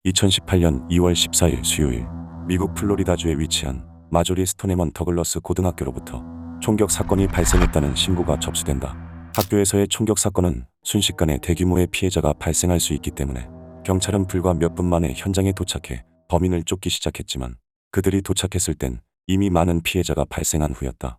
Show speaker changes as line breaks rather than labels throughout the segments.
2018년 2월 14일 수요일, 미국 플로리다주에 위치한 마조리 스토네먼 더글러스 고등학교로부터 총격 사건이 발생했다는 신고가 접수된다. 학교에서의 총격 사건은 순식간에 대규모의 피해자가 발생할 수 있기 때문에 경찰은 불과 몇 분 만에 현장에 도착해 범인을 쫓기 시작했지만 그들이 도착했을 땐 이미 많은 피해자가 발생한 후였다.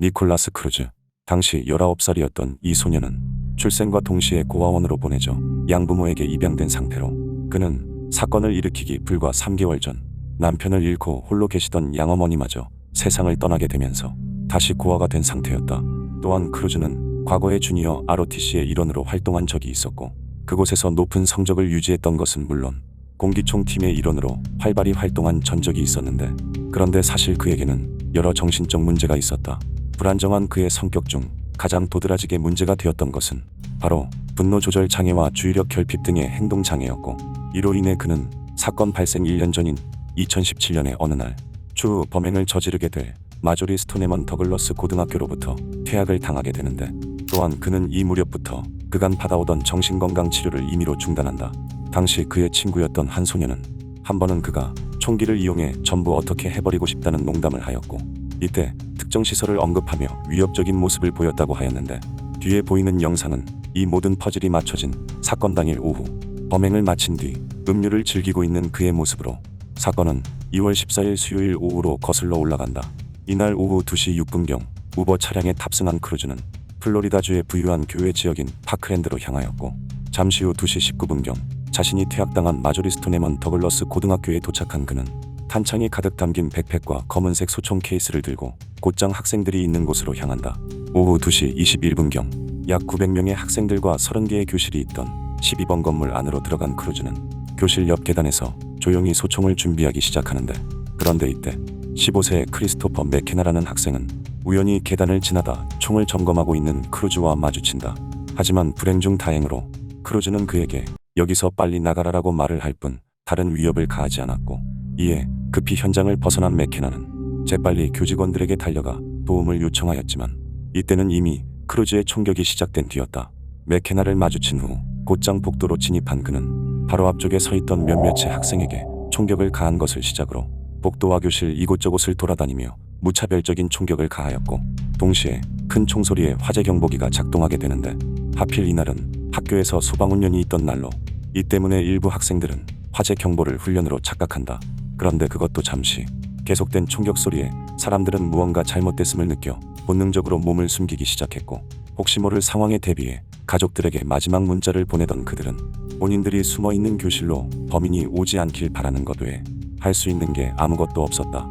니콜라스 크루즈. 당시 19살이었던 이 소녀는 출생과 동시에 고아원으로 보내져 양부모에게 입양된 상태로 그는 사건을 일으키기 불과 3개월 전 남편을 잃고 홀로 계시던 양어머니마저 세상을 떠나게 되면서 다시 고아가 된 상태였다. 또한 크루즈는 과거에 주니어 ROTC의 일원으로 활동한 적이 있었고 그곳에서 높은 성적을 유지했던 것은 물론 공기총팀의 일원으로 활발히 활동한 전적이 있었는데, 그런데 사실 그에게는 여러 정신적 문제가 있었다. 불안정한 그의 성격 중 가장 도드라지게 문제가 되었던 것은 바로 분노 조절 장애와 주의력 결핍 등의 행동 장애였고, 이로 인해 그는 사건 발생 1년 전인 2017년의 어느 날 추후 범행을 저지르게 될 마조리 스토네먼 더글러스 고등학교로부터 퇴학을 당하게 되는데, 또한 그는 이 무렵부터 그간 받아오던 정신건강 치료를 임의로 중단한다. 당시 그의 친구였던 한 소녀는 한 번은 그가 총기를 이용해 전부 어떻게 해버리고 싶다는 농담을 하였고, 이때 특정 시설을 언급하며 위협적인 모습을 보였다고 하였는데, 뒤에 보이는 영상은 이 모든 퍼즐이 맞춰진 사건 당일 오후 범행을 마친 뒤 음료를 즐기고 있는 그의 모습으로 사건은 2월 14일 수요일 오후로 거슬러 올라간다. 이날 오후 2시 6분경 우버 차량에 탑승한 크루즈는 플로리다주의 부유한 교외 지역인 파크랜드로 향하였고, 잠시 후 2시 19분경 자신이 퇴학당한 마조리 스토네먼 더글러스 고등학교에 도착한 그는 탄창이 가득 담긴 백팩과 검은색 소총 케이스를 들고 곧장 학생들이 있는 곳으로 향한다. 오후 2시 21분경 약 900명의 학생들과 30개의 교실이 있던 12번 건물 안으로 들어간 크루즈는 교실 옆 계단에서 조용히 소총을 준비하기 시작하는데, 그런데 이때 15세의 크리스토퍼 맥케나라는 학생은 우연히 계단을 지나다 총을 점검하고 있는 크루즈와 마주친다. 하지만 불행 중 다행으로 크루즈는 그에게 여기서 빨리 나가라라고 말을 할 뿐 다른 위협을 가하지 않았고, 이에 급히 현장을 벗어난 맥케나는 재빨리 교직원들에게 달려가 도움을 요청하였지만 이때는 이미 크루즈의 총격이 시작된 뒤였다. 맥케나를 마주친 후 곧장 복도로 진입한 그는 바로 앞쪽에 서 있던 몇몇의 학생에게 총격을 가한 것을 시작으로 복도와 교실 이곳저곳을 돌아다니며 무차별적인 총격을 가하였고, 동시에 큰 총소리에 화재 경보기가 작동하게 되는데, 하필 이날은 학교에서 소방훈련이 있던 날로 이 때문에 일부 학생들은 화재 경보를 훈련으로 착각한다. 그런데 그것도 잠시 계속된 총격 소리에 사람들은 무언가 잘못됐음을 느껴 본능적으로 몸을 숨기기 시작했고, 혹시 모를 상황에 대비해 가족들에게 마지막 문자를 보내던 그들은 본인들이 숨어있는 교실로 범인이 오지 않길 바라는 것 외에 할 수 있는 게 아무것도 없었다.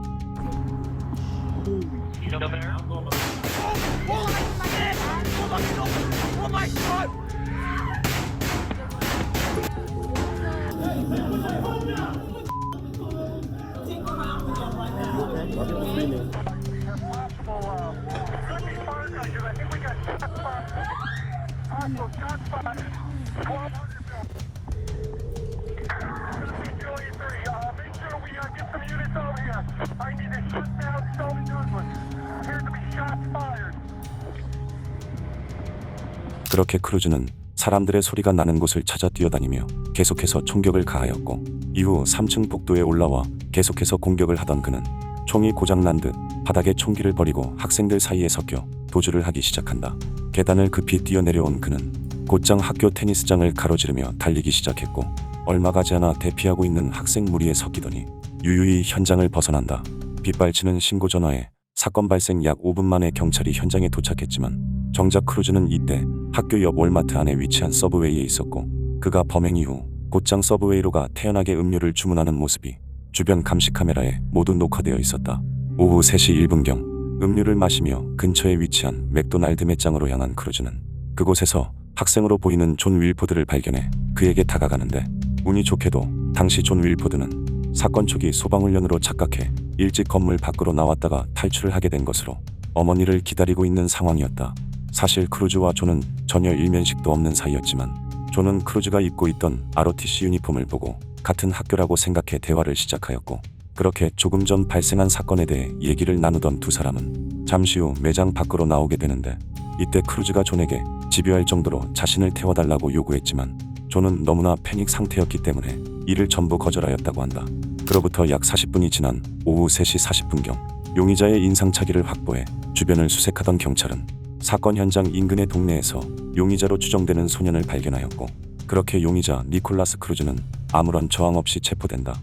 그렇게 크루즈는 사람들의 소리가 나는 곳을 찾아 뛰어다니며 계속해서 총격을 가하였고, 이후 3층 복도에 올라와 계속해서 공격을 하던 그는 총이 고장난 듯 바닥에 총기를 버리고 학생들 사이에 섞여 도주를 하기 시작한다. 계단을 급히 뛰어내려온 그는 곧장 학교 테니스장을 가로지르며 달리기 시작했고, 얼마 가지 않아 대피하고 있는 학생 무리에 섞이더니 유유히 현장을 벗어난다. 빗발치는 신고 전화에 사건 발생 약 5분 만에 경찰이 현장에 도착했지만 정작 크루즈는 이때 학교 옆 월마트 안에 위치한 서브웨이에 있었고, 그가 범행 이후 곧장 서브웨이로 가 태연하게 음료를 주문하는 모습이 주변 감시 카메라에 모두 녹화되어 있었다. 오후 3시 1분경 음료를 마시며 근처에 위치한 맥도날드 매장으로 향한 크루즈는 그곳에서 학생으로 보이는 존 윌포드를 발견해 그에게 다가가는데, 운이 좋게도 당시 존 윌포드는 사건 초기 소방훈련으로 착각해 일찍 건물 밖으로 나왔다가 탈출을 하게 된 것으로 어머니를 기다리고 있는 상황이었다. 사실 크루즈와 존은 전혀 일면식도 없는 사이였지만 존은 크루즈가 입고 있던 ROTC 유니폼을 보고 같은 학교라고 생각해 대화를 시작하였고, 그렇게 조금 전 발생한 사건에 대해 얘기를 나누던 두 사람은 잠시 후 매장 밖으로 나오게 되는데, 이때 크루즈가 존에게 집요할 정도로 자신을 태워달라고 요구했지만 존은 너무나 패닉 상태였기 때문에 이를 전부 거절하였다고 한다. 그로부터 약 40분이 지난 오후 3시 40분경 용의자의 인상착의를 확보해 주변을 수색하던 경찰은 사건 현장 인근의 동네에서 용의자로 추정되는 소년을 발견하였고, 그렇게 용의자 니콜라스 크루즈는 아무런 저항 없이 체포된다.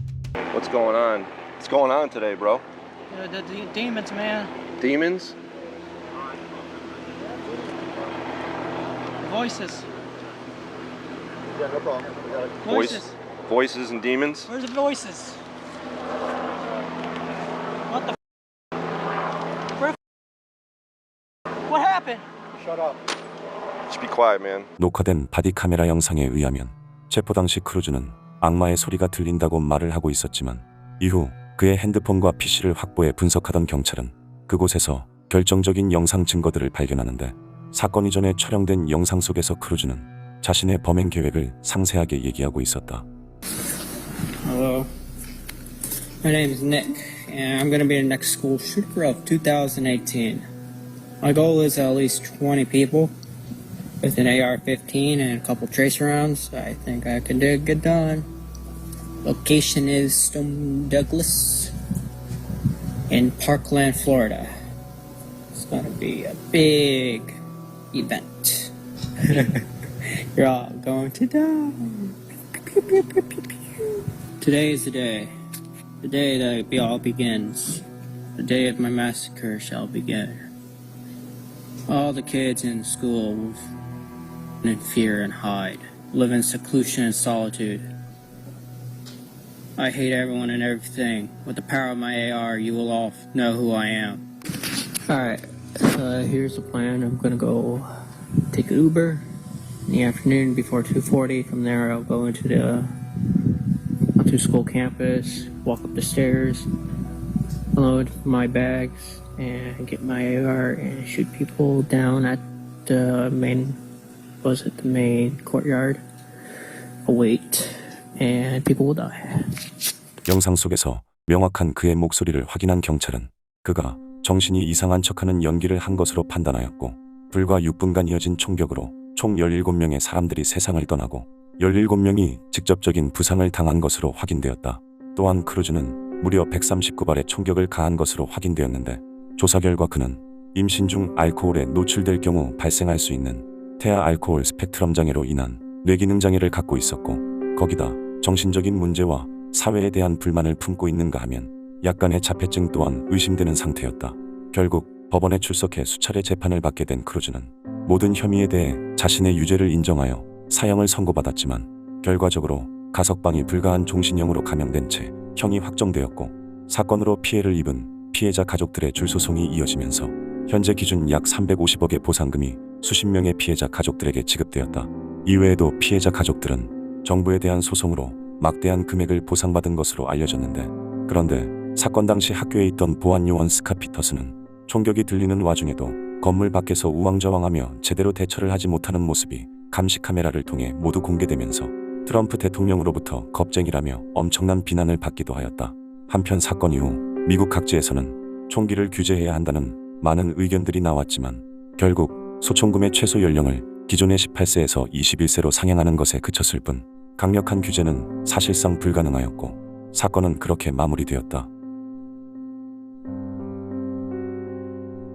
What's going on? What's going on today, bro?
The demons, man.
Demons?
Voices.
Yeah, no problem.
Voices.
Voices and demons?
Where's the voices? What the? Where? What happened?
Shut up.
Just be quiet, man.
녹화된 바디 카메라 영상에 의하면 체포 당시 크루즈는 악마의 소리가 들린다고 말을 하고 있었지만, 이후 그의 핸드폰과 PC를 확보해 분석하던 경찰은 그곳에서 결정적인 영상 증거들을 발견하는데, 사건 이전에 촬영된 영상 속에서 크루즈는 자신의 범행 계획을 상세하게 얘기하고 있었다.
Hello, my name is Nick, and I'm going to be the next school shooter of 2018. My goal is at least 20 people with an AR-15 and a couple tracer rounds. I think I can get done. Location is Stone Douglas in Parkland, Florida. It's going to be a big event. You're all going to die. Today is the day that it all begins. The day of my massacre shall begin. All the kids in school will live in fear and hide, live in seclusion and solitude. I hate everyone and everything. With the power of my AR, you will all know who I am. Alright, so here's the plan. I'm gonna go take an Uber in the afternoon before 2:40. From there, I'll go onto school campus, walk up the stairs, unload my bags, and get my AR and shoot people down at the main courtyard. I'll wait, and people will die.
영상 속에서 명확한 그의 목소리를 확인한 경찰은 그가 정신이 이상한 척하는 연기를 한 것으로 판단하였고, 불과 6분간 이어진 총격으로 총 17명의 사람들이 세상을 떠나고 17명이 직접적인 부상을 당한 것으로 확인되었다. 또한 크루즈는 무려 139발의 총격을 가한 것으로 확인되었는데, 조사 결과 그는 임신 중 알코올에 노출될 경우 발생할 수 있는 태아 알코올 스펙트럼 장애로 인한 뇌기능 장애를 갖고 있었고, 거기다 정신적인 문제와 사회에 대한 불만을 품고 있는가 하면 약간의 자폐증 또한 의심되는 상태였다. 결국 법원에 출석해 수차례 재판을 받게 된 크루즈는 모든 혐의에 대해 자신의 유죄를 인정하여 사형을 선고받았지만, 결과적으로 가석방이 불가한 종신형으로 감형된 채 형이 확정되었고, 사건으로 피해를 입은 피해자 가족들의 줄소송이 이어지면서 현재 기준 약 350억의 보상금이 수십 명의 피해자 가족들에게 지급되었다. 이외에도 피해자 가족들은 정부에 대한 소송으로 막대한 금액을 보상받은 것으로 알려졌는데, 그런데 사건 당시 학교에 있던 보안요원 스카 피터스는 총격이 들리는 와중에도 건물 밖에서 우왕좌왕하며 제대로 대처를 하지 못하는 모습이 감시 카메라를 통해 모두 공개되면서 트럼프 대통령으로부터 겁쟁이라며 엄청난 비난을 받기도 하였다. 한편 사건 이후 미국 각지에서는 총기를 규제해야 한다는 많은 의견들이 나왔지만, 결국 소총구매 최소 연령을 기존의 18세에서 21세로 상향하는 것에 그쳤을 뿐 강력한 규제는 사실상 불가능하였고, 사건은 그렇게 마무리되었다.